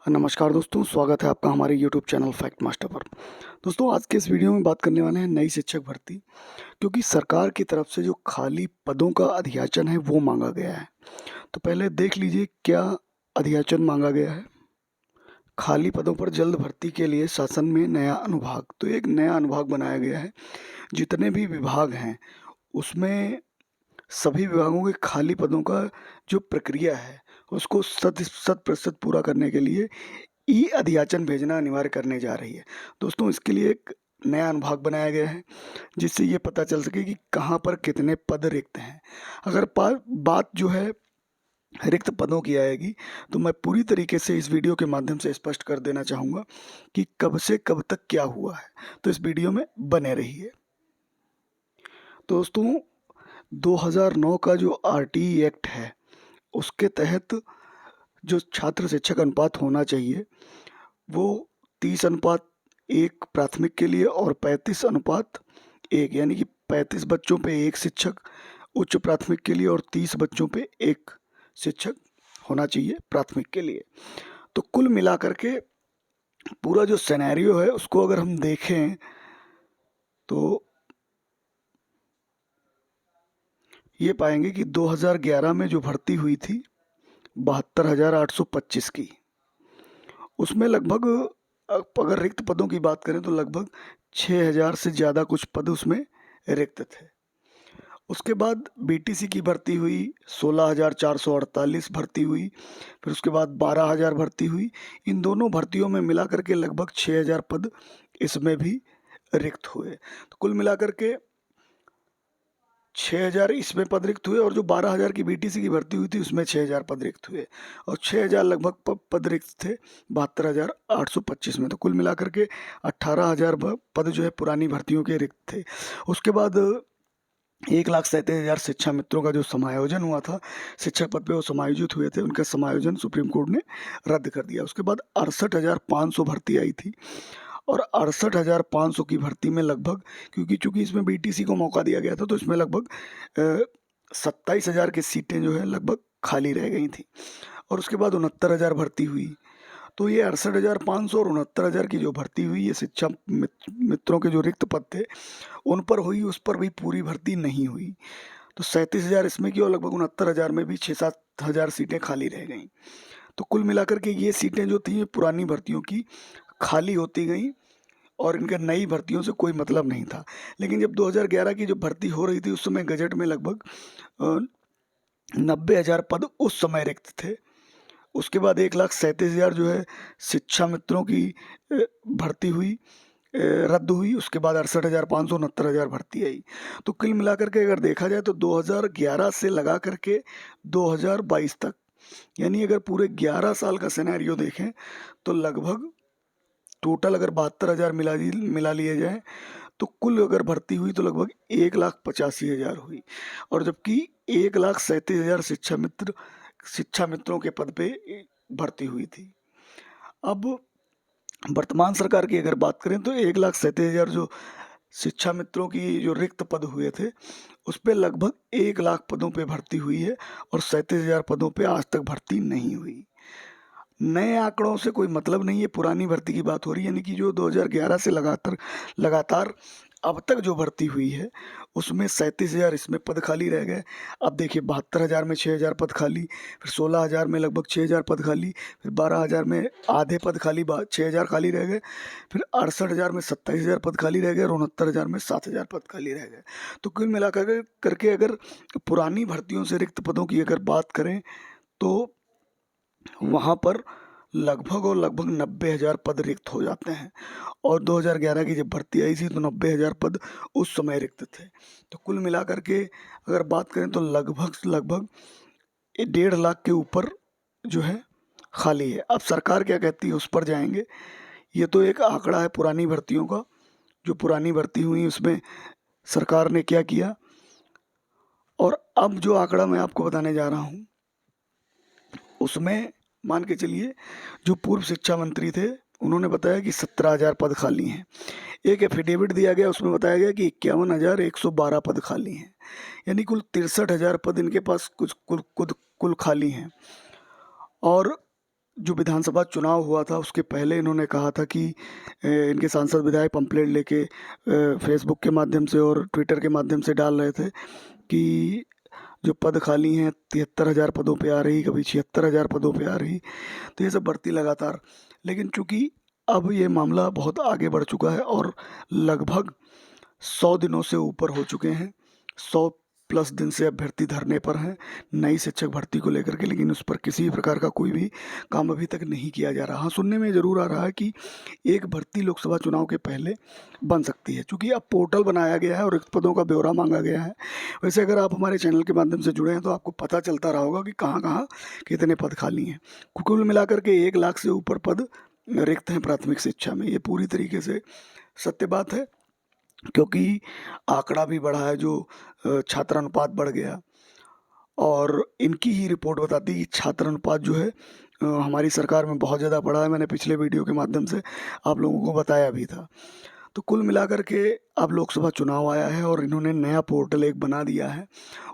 नमस्कार दोस्तों, स्वागत है आपका हमारे यूट्यूब चैनल फैक्ट मास्टर पर। दोस्तों, आज के इस वीडियो में बात करने वाले हैं नई शिक्षक भर्ती, क्योंकि सरकार की तरफ से जो खाली पदों का अधियाचन है वो मांगा गया है। तो पहले देख लीजिए क्या अधियाचन मांगा गया है। खाली पदों पर जल्द भर्ती के लिए शासन में नया अनुभाग। तो एक नया अनुभाग बनाया गया है। जितने भी विभाग हैं उसमें सभी विभागों के खाली पदों का जो प्रक्रिया है उसको शत प्रतिशत पूरा करने के लिए ई अधियाचन भेजना अनिवार्य करने जा रही है। दोस्तों, इसके लिए एक नया अनुभाग बनाया गया है जिससे ये पता चल सके कि कहाँ पर कितने पद रिक्त हैं। अगर बात जो है रिक्त पदों की आएगी तो मैं पूरी तरीके से इस वीडियो के माध्यम से स्पष्ट कर देना चाहूँगा कि कब से कब तक क्या हुआ है। तो इस वीडियो में बने रहिए। दोस्तों, 2009 का जो आरटीई एक्ट है उसके तहत जो छात्र शिक्षक अनुपात होना चाहिए वो 30:1 प्राथमिक के लिए और 35:1, यानी कि 35 बच्चों पे एक शिक्षक उच्च प्राथमिक के लिए और 30 बच्चों पे एक शिक्षक होना चाहिए प्राथमिक के लिए। तो कुल मिलाकर के पूरा जो सिनेरियो है उसको अगर हम देखें तो ये पाएंगे कि 2011 में जो भर्ती हुई थी 72,825 की, उसमें लगभग अगर रिक्त पदों की बात करें तो लगभग 6,000 से ज़्यादा कुछ पद उसमें रिक्त थे। उसके बाद बीटीसी की भर्ती हुई, 16,448 भर्ती हुई, फिर उसके बाद 12,000 भर्ती हुई। इन दोनों भर्तियों में मिला करके लगभग 6,000 पद इसमें भी रिक्त हुए। तो कुल मिलाकर के 6,000 इसमें पद रिक्त हुए और जो 12,000 की बीटीसी की भर्ती हुई थी उसमें 6,000 पद रिक्त हुए और 6,000 लगभग पद रिक्त थे 72,825 में। तो कुल मिलाकर के 18,000 पद जो है पुरानी भर्तियों के रिक्त थे। उसके बाद 1,37,000 शिक्षा मित्रों का जो समायोजन हुआ था, शिक्षक पद पे वो समायोजित हुए थे, उनका समायोजन सुप्रीम कोर्ट ने रद्द कर दिया। उसके बाद 68,500 भर्ती आई थी और 68,500 की भर्ती में लगभग, क्योंकि चूंकि इसमें बीटीसी को मौका दिया गया था तो इसमें लगभग 27,000 की सीटें जो है लगभग खाली रह गई थी। और उसके बाद 69,000 भर्ती हुई। तो ये 68,500 और 69,000 की जो भर्ती हुई, ये शिक्षा मित्रों के जो रिक्त पद थे उन पर हुई, उस पर भी पूरी भर्ती नहीं हुई। तो 37,000 इसमें की और लगभग 69,000 में भी 6-7 हज़ार सीटें खाली रह गईं। तो कुल मिलाकर के ये सीटें जो थी ये पुरानी भर्तियों की खाली होती गई और इनके नई भर्तियों से कोई मतलब नहीं था। लेकिन जब 2011 की जो भर्ती हो रही थी उस समय गजट में लगभग 90,000 पद उस समय रिक्त थे। उसके बाद 1,37,000 जो है शिक्षा मित्रों की भर्ती हुई, रद्द हुई। उसके बाद 68,500 69,000 भर्ती आई। तो कुल मिलाकर के अगर देखा जाए तो 2011 से लगा करके 2022 तक, यानी अगर पूरे 11 साल का सिनेरियो देखें तो लगभग टोटल अगर 72,000 मिला लिए जाए तो कुल अगर भर्ती हुई तो लगभग 1,85,000 हुई। और जबकि 1,37,000 शिक्षा मित्रों के पद पे भर्ती हुई थी। अब वर्तमान सरकार की अगर बात करें तो 1,37,000 जो शिक्षा मित्रों की जो रिक्त पद हुए थे उस पे लगभग 1,00,000 पदों पे भर्ती हुई है और 37,000 पदों पे आज तक भर्ती नहीं हुई। नए आंकड़ों से कोई मतलब नहीं है, पुरानी भर्ती की बात हो रही है, यानी कि जो 2011 से लगातार अब तक जो भर्ती हुई है उसमें 37,000 इसमें पद खाली रह गए। अब देखिए 72,000 में 6,000 पद खाली, फिर 16,000 में लगभग 6,000 पद खाली, फिर 12,000 में आधे पद खाली, 6,000 खाली रह गए, फिर 68,000 में 27,000 पद खाली रह गए और 69,000 में 7,000 पद खाली रह गए। तो कुल मिलाकर करके अगर पुरानी भर्तियों से रिक्त पदों की अगर बात करें तो वहाँ पर लगभग 90,000 पद रिक्त हो जाते हैं। और 2011 की जब भर्ती आई थी तो 90,000 पद उस समय रिक्त थे। तो कुल मिलाकर के अगर बात करें तो लगभग 1.5 लाख के ऊपर जो है खाली है। अब सरकार क्या कहती है उस पर जाएंगे। ये तो एक आंकड़ा है पुरानी भर्तियों का, जो पुरानी भर्ती हुई उसमें सरकार ने क्या किया। और अब जो आंकड़ा मैं आपको बताने जा रहा हूँ उसमें मान के चलिए जो पूर्व शिक्षा मंत्री थे उन्होंने बताया कि 17,000 पद खाली हैं। एक एफिडेविट दिया गया उसमें बताया गया कि 51,112 पद खाली हैं, यानी कुल 63,000 पद इनके पास कुल खाली हैं। और जो विधानसभा चुनाव हुआ था उसके पहले इन्होंने कहा था कि इनके सांसद विधायक पंपलेट लेके फेसबुक के माध्यम से और ट्विटर के माध्यम से डाल रहे थे कि जो पद खाली हैं 73,000 पदों पे आ रही, कभी 76,000 पदों पे आ रही, तो ये सब बढ़ती लगातार। लेकिन चूंकि अब ये मामला बहुत आगे बढ़ चुका है और लगभग 100 दिनों से ऊपर हो चुके हैं, 100+ दिन से अभ्यर्थी धरने पर हैं नई शिक्षक भर्ती को लेकर के, लेकिन उस पर किसी भी प्रकार का कोई भी काम अभी तक नहीं किया जा रहा। हाँ, सुनने में ज़रूर आ रहा है कि एक भर्ती लोकसभा चुनाव के पहले बन सकती है, क्योंकि अब पोर्टल बनाया गया है और रिक्त पदों का ब्यौरा मांगा गया है। वैसे अगर आप हमारे चैनल के माध्यम से जुड़े हैं तो आपको पता चलता रहा होगा कि कहाँ कहाँ कितने पद खाली हैं। कुल मिलाकर के 1 लाख से ऊपर पद रिक्त हैं प्राथमिक शिक्षा में। ये पूरी तरीके से सत्य बात है, क्योंकि आंकड़ा भी बढ़ा है, जो छात्र अनुपात बढ़ गया, और इनकी ही रिपोर्ट बताती है कि छात्र अनुपात जो है हमारी सरकार में बहुत ज़्यादा बढ़ा है। मैंने पिछले वीडियो के माध्यम से आप लोगों को बताया भी था। तो कुल मिलाकर के अब लोकसभा चुनाव आया है और इन्होंने नया पोर्टल एक बना दिया है।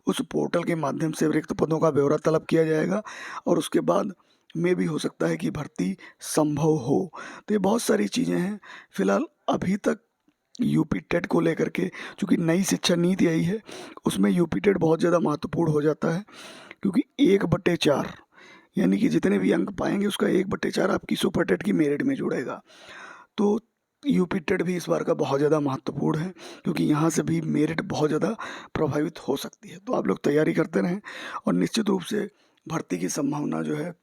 उस पोर्टल के माध्यम से रिक्त पदों का ब्यौरा तलब किया जाएगा और उसके बाद में भी हो सकता है कि भर्ती संभव हो। तो ये बहुत सारी चीज़ें हैं। फिलहाल अभी तक यूपी टेट को लेकर के, चूँकि नई शिक्षा नीति आई है, उसमें यूपी टेट बहुत ज़्यादा महत्वपूर्ण हो जाता है, क्योंकि 1/4 यानी कि जितने भी अंक पाएंगे उसका 1/4 आपकी सुपर टेट की मेरिट में जुड़ेगा। तो यूपी टेट भी इस बार का बहुत ज़्यादा महत्वपूर्ण है, क्योंकि यहाँ से भी मेरिट बहुत ज़्यादा प्रभावित हो सकती है। तो आप लोग तैयारी करते रहें और निश्चित रूप से भर्ती की संभावना जो है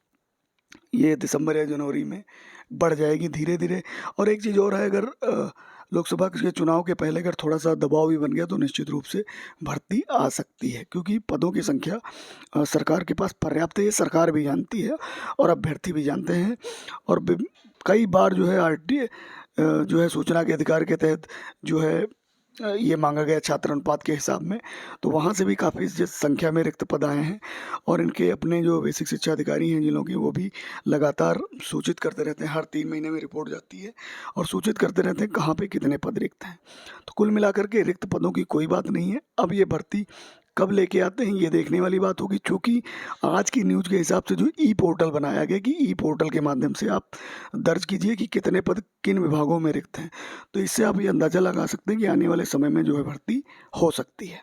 ये दिसंबर या जनवरी में बढ़ जाएगी धीरे धीरे। और एक चीज़ और है, अगर लोकसभा के चुनाव के पहले अगर थोड़ा सा दबाव भी बन गया तो निश्चित रूप से भर्ती आ सकती है, क्योंकि पदों की संख्या सरकार के पास पर्याप्त है, ये सरकार भी जानती है और अभ्यर्थी भी जानते हैं। और कई बार जो है आरटीए जो है सूचना के अधिकार के तहत जो है ये मांगा गया छात्र अनुपात के हिसाब में, तो वहाँ से भी काफ़ी संख्या में रिक्त पद आए हैं। और इनके अपने जो बेसिक शिक्षा अधिकारी हैं जिलों के, वो भी लगातार सूचित करते रहते हैं, हर 3 महीने में रिपोर्ट जाती है और सूचित करते रहते हैं कहाँ पे कितने पद रिक्त हैं। तो कुल मिलाकर के रिक्त पदों की कोई बात नहीं है। अब ये भर्ती कब लेके आते हैं ये देखने वाली बात होगी, क्योंकि आज की न्यूज़ के हिसाब से जो ई पोर्टल बनाया गया कि ई पोर्टल के माध्यम से आप दर्ज कीजिए कि कितने पद किन विभागों में रिक्त हैं, तो इससे आप ये अंदाज़ा लगा सकते हैं कि आने वाले समय में जो है भर्ती हो सकती है।